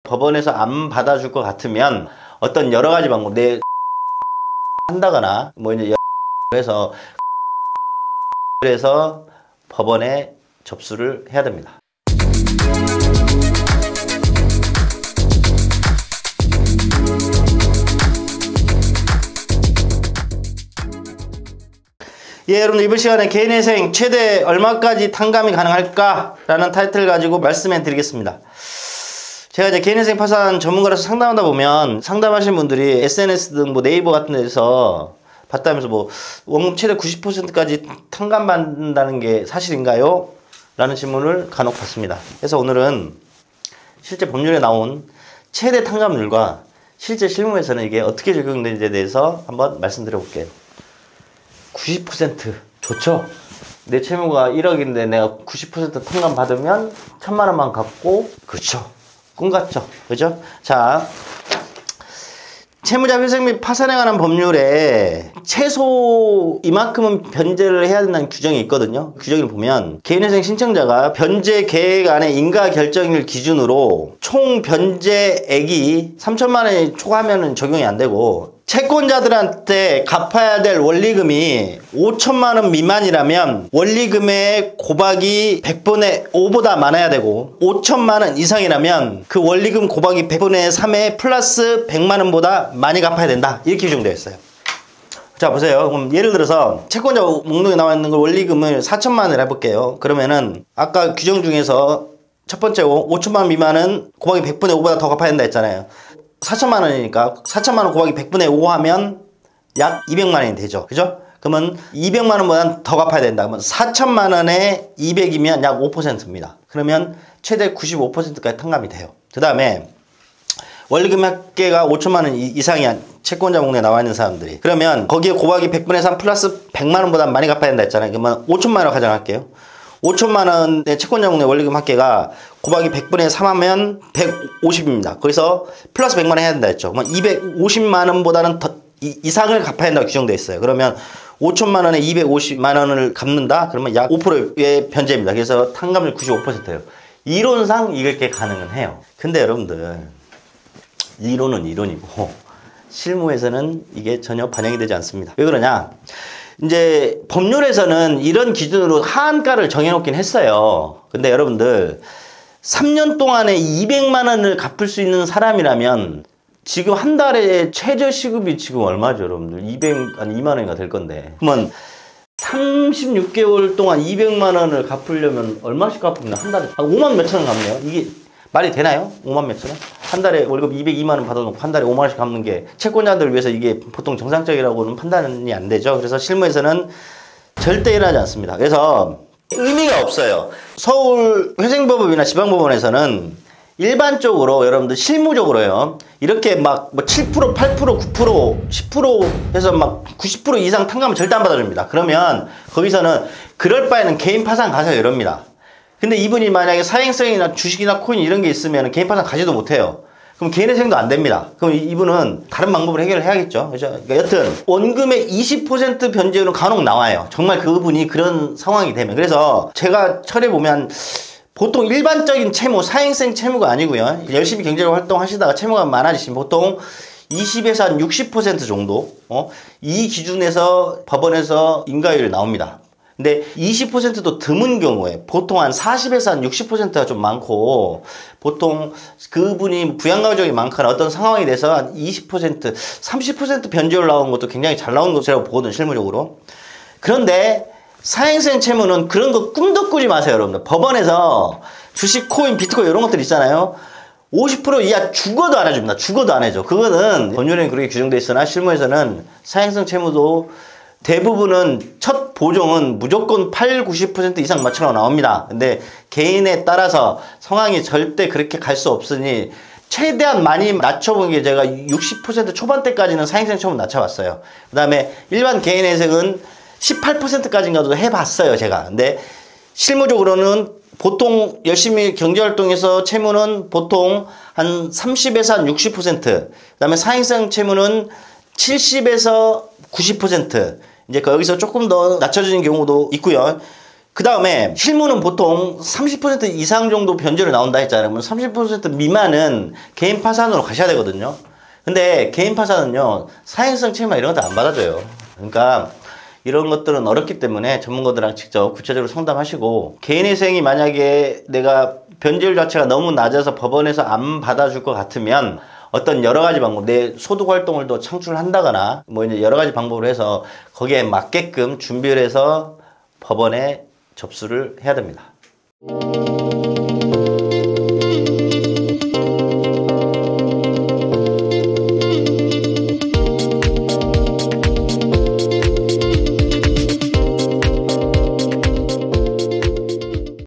법원에서 안 받아줄 것 같으면 어떤 여러 가지 방법, 내 한다거나 뭐 이제 해서 그래서 법원에 접수를 해야 됩니다. 예, 여러분 이번 시간에 개인회생 최대 얼마까지 탕감이 가능할까? 라는 타이틀을 가지고 말씀해 드리겠습니다. 제가 이제 개인회생 파산 전문가로서 상담하다 보면 상담하시는 분들이 SNS 등 뭐 네이버 같은 데서 봤다면서 뭐 원금 최대 90%까지 탕감받는다는 게 사실인가요? 라는 질문을 간혹 받습니다. 그래서 오늘은 실제 법률에 나온 최대 탕감률과 실제 실무에서는 이게 어떻게 적용되는지에 대해서 한번 말씀드려 볼게요. 90% 좋죠? 내 채무가 1억인데 내가 90% 탕감 받으면 1000만 원만 갚고, 그렇죠? 꿈 같죠? 그죠? 자, 채무자 회생 및 파산에 관한 법률에 최소 이만큼은 변제를 해야 된다는 규정이 있거든요. 규정을 보면 개인회생 신청자가 변제 계획 안에 인가 결정일 기준으로 총 변제액이 3천만 원이 초과하면 적용이 안 되고, 채권자들한테 갚아야 될 원리금이 5천만 원 미만이라면 원리금의 곱하기 100분의 5보다 많아야 되고, 5천만 원 이상이라면 그 원리금 곱하기 100분의 3에 플러스 100만 원보다 많이 갚아야 된다. 이렇게 규정되어 있어요. 자, 보세요. 그럼 예를 들어서 채권자 목록에 나와 있는 걸 원리금을 4천만 원을 해볼게요. 그러면은 아까 규정 중에서 첫 번째 5천만 원 미만은 곱하기 100분의 5보다 더 갚아야 된다 했잖아요. 4천만 원이니까 4천만 원 곱하기 100분의 5 하면 약 200만 원이 되죠. 그죠? 그러면 200만 원보다 더 갚아야 된다. 그러면 4천만 원에 200이면 약 5%입니다. 그러면 최대 95%까지 탕감이 돼요. 그 다음에 원리금 합계가 5천만 원 이상이 채권자 목록에 나와 있는 사람들이, 그러면 거기에 곱하기 100분의 3 플러스 100만 원보다 많이 갚아야 된다 했잖아요. 그러면 5천만 원 가정할게요. 5천만 원의 채권자 목록의 원리금 합계가 곱하기 100분의 3 하면 150입니다. 거기서 플러스 100만 원 해야 된다 했죠. 그러면 250만 원보다는 더 이상을 갚아야 된다고 규정되어 있어요. 그러면 5천만 원에 250만 원을 갚는다? 그러면 약 5%의 변제입니다. 그래서 탕감률 95%예요. 이론상 이렇게 가능은 해요. 근데 여러분들, 이론은 이론이고 실무에서는 이게 전혀 반영이 되지 않습니다. 왜 그러냐? 이제 법률에서는 이런 기준으로 하한가를 정해놓긴 했어요. 근데 여러분들 3년 동안에 200만 원을 갚을 수 있는 사람이라면 지금 한 달에 최저시급이 지금 얼마죠, 여러분들? 2만 원인가 될 건데. 그러면 36개월 동안 200만 원을 갚으려면 얼마씩 갚습니다? 한 달에 5만 몇천 원 갚네요. 이게 말이 되나요? 5만 몇천 원? 한 달에 월급 202만 원 받아놓고 한 달에 5만 원씩 갚는 게 채권자들을 위해서 이게 보통 정상적이라고는 판단이 안 되죠. 그래서 실무에서는 절대 일어나지 않습니다. 그래서 의미가 없어요. 서울 회생법원이나 지방법원에서는 일반적으로 여러분들 실무적으로요, 이렇게 막 뭐 7%, 8%, 9%, 10% 해서 막 90% 이상 탕감을 절대 안 받아줍니다. 그러면 거기서는 그럴 바에는 개인 파산 가세요 이럽니다. 근데 이분이 만약에 사행성이나 주식이나 코인 이런 게 있으면 개인 파산 가지도 못해요. 그럼 개인회생도 안 됩니다. 그럼 이분은 다른 방법으로 해결을 해야겠죠. 그죠? 그러니까 여튼 원금의 20% 변제율은 간혹 나와요. 정말 그분이 그런 상황이 되면. 그래서 제가 철에 보면 보통 일반적인 채무, 사행성 채무가 아니고요, 열심히 경제적 활동하시다가 채무가 많아지시면 보통 20에서 한 60% 정도, 이 기준에서 법원에서 인가율이 나옵니다. 근데 20%도 드문 경우에 보통 한 40에서 한 60%가 좀 많고, 보통 그분이 부양가족이 많거나 어떤 상황이 돼서 한 20%, 30% 변제율 나오는 것도 굉장히 잘 나오는 것이라고 보거든요, 실무적으로. 그런데 사행성 채무는 그런 거 꿈도 꾸지 마세요, 여러분들. 법원에서 주식, 코인, 비트코인 이런 것들 있잖아요. 50% 이하 죽어도 안 해줍니다. 죽어도 안 해줘. 그거는 법률에는 그렇게 규정되어 있으나 실무에서는 사행성 채무도 대부분은 첫 보정은 무조건 80, 90% 이상 맞춰 나옵니다. 근데 개인에 따라서 상황이 절대 그렇게 갈 수 없으니 최대한 많이 낮춰본 게, 제가 60% 초반대까지는 사행성 채무 낮춰봤어요. 그 다음에 일반 개인회생은 18%까지인가도 해봤어요, 제가. 근데 실무적으로는 보통 열심히 경제활동에서 채무는 보통 한 30에서 한 60%, 그 다음에 사행성 채무는 70에서 90%, 이제 여기서 조금 더 낮춰지는 경우도 있고요. 그 다음에 실무는 보통 30% 이상 정도 변제로 나온다 했잖아요. 그러면 30% 미만은 개인 파산으로 가셔야 되거든요. 근데 개인 파산은요, 사행성 책임만 이런 것도 안 받아줘요. 그러니까 이런 것들은 어렵기 때문에 전문가들랑 직접 구체적으로 상담하시고, 개인회생이 만약에 내가 변제율 자체가 너무 낮아서 법원에서 안 받아줄 것 같으면 어떤 여러 가지 방법, 내 소득 활동을 더 창출한다거나 뭐 이제 여러 가지 방법으로 해서 거기에 맞게끔 준비를 해서 법원에 접수를 해야 됩니다.